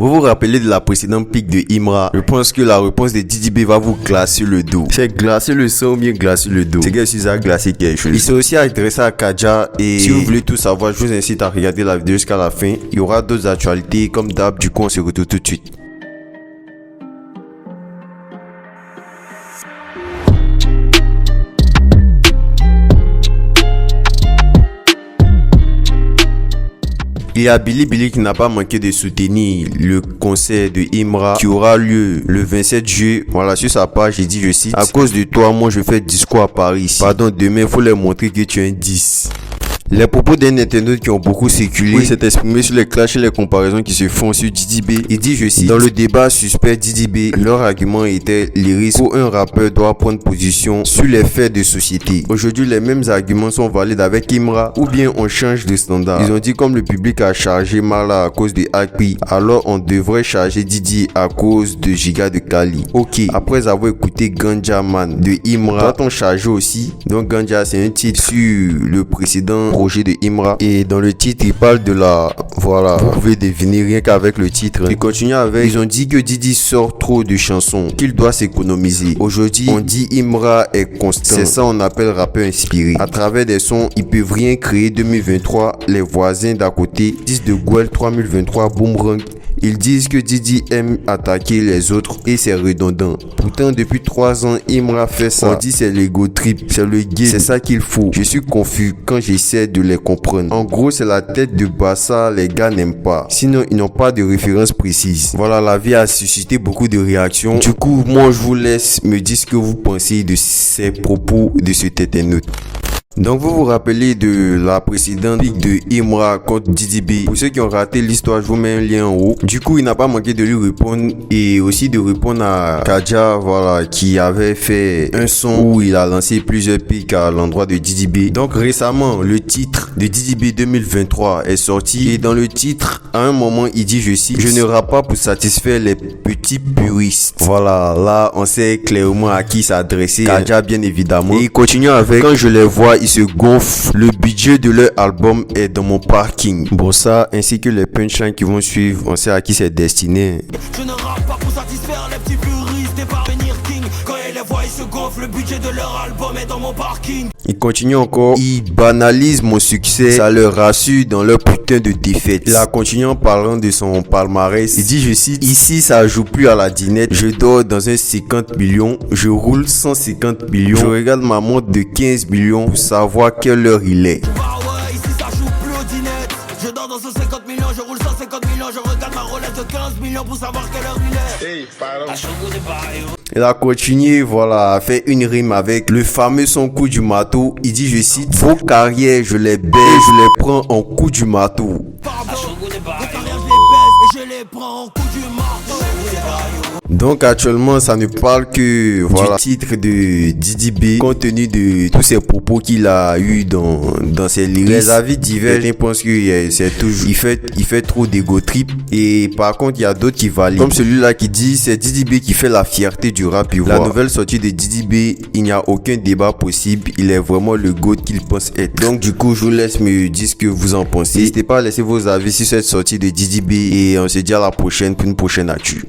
Vous vous rappelez de la précédente pique de Imra? Je pense que la réponse de Didi B va vous glacer le dos. C'est glacer le sang ou bien glacer le dos? C'est que si ça a glacé quelque chose. Il s'est aussi adressé à Kadja et si vous voulez tout savoir, je vous incite à regarder la vidéo jusqu'à la fin. Il y aura d'autres actualités comme d'hab. Du coup, on se retrouve tout de suite. Il y a Bilibili qui n'a pas manqué de soutenir le concert de Imra qui aura lieu le 27 juillet. Voilà, sur sa page, il dit, je cite: à cause de toi, moi je fais discours à Paris. Pardon, demain, il faut leur montrer que tu es un 10. Les propos d'un internaute qui ont beaucoup circulé, il s'est exprimé sur les clashs et les comparaisons qui se font sur Didi B. Il dit, je cite: dans le débat suspect Didi B, leur argument était les risques où un rappeur doit prendre position sur les faits de société. Aujourd'hui, les mêmes arguments sont valides avec Imra ou bien on change de standard. Ils ont dit comme le public a chargé Mala à cause de Akpi, alors on devrait charger Didi à cause de Giga de Kali. Ok, après avoir écouté Ganja Man de Imra, doit-on charger aussi? Donc Ganja, c'est un titre sur le précédent projet de Imra et dans le titre il parle de la, voilà, vous pouvez deviner rien qu'avec le titre. Il continue avec, ils ont dit que Didi sort trop de chansons, qu'il doit s'économiser. Aujourd'hui on dit Imra est constant, c'est ça on appelle rappeur inspiré. À travers des sons ils peuvent rien créer. 2023, les voisins d'à côté disent de Guel 3023 Boomerang. Ils disent que Didi aime attaquer les autres et c'est redondant. Pourtant, depuis 3 ans, Imra fait ça. On dit c'est l'ego trip, c'est le gay, c'est ça qu'il faut. Je suis confus quand j'essaie de les comprendre. En gros, c'est la tête de Bassa, les gars n'aiment pas. Sinon, ils n'ont pas de référence précise. Voilà, la vie a suscité beaucoup de réactions. Du coup, moi, je vous laisse me dire ce que vous pensez de ces propos de ce internaute. Donc vous vous rappelez de la précédente pique de Imra contre Didi B. Pour ceux qui ont raté l'histoire, je vous mets un lien en haut. Du coup, il n'a pas manqué de lui répondre et aussi de répondre à Kadja, voilà, qui avait fait un son où il a lancé plusieurs piques à l'endroit de Didi B. Donc récemment, le titre de Didi B 2023 est sorti et dans le titre, à un moment, il dit, je cite: je ne rappe pas pour satisfaire les petits puristes. Voilà, là, on sait clairement à qui s'adresser. Kadja, bien évidemment. Et il continue avec, quand je les vois, ils se gonflent. Le budget de leur album est dans mon parking. Bon, ça, ainsi que les punchlines qui vont suivre, on sait à qui c'est destiné. Je ne rappe pas pour satisfaire les petits puristes et parvenir king. Quand ils les voient, ils se gonflent. Le budget de leur album est dans mon parking. Il continue encore. Ils banalisent mon succès. Ça leur rassure dans leur putain de défaite. Il a continué en parlant de son palmarès. Il dit, je cite: ici, ça joue plus à la dinette. Je dors dans un 50 millions. Je roule 150 millions. Je regarde ma montre de 15 millions pour savoir quelle heure il est. Bah ouais, ici, ça joue plus au dinette. Je dors dans un 50 millions. Je roule 150 millions. Je regarde ma Rolex de 15 millions pour savoir quelle heure il est. Hey, il a continué, voilà, à faire une rime avec le fameux son coup du marteau. Il dit, je cite: vos carrières, je les baise, je les prends en coup du marteau. Je les prends en coup du marteau. Donc actuellement ça ne parle que, voilà, du titre de Didi B compte tenu de tous ces propos qu'il a eu dans ses lyrics. Les avis divers. Certains pensent que c'est toujours il fait trop d'ego trip et par contre il y a d'autres qui valident. Comme celui-là qui dit c'est Didi B qui fait la fierté du rap ivoire. La nouvelle sortie de Didi B, il n'y a aucun débat possible. Il est vraiment le GOAT qu'il pense être. Donc du coup je vous laisse me dire ce que vous en pensez. N'hésitez pas à laisser vos avis sur cette sortie de Didi B et on se dit à la prochaine pour une prochaine actu.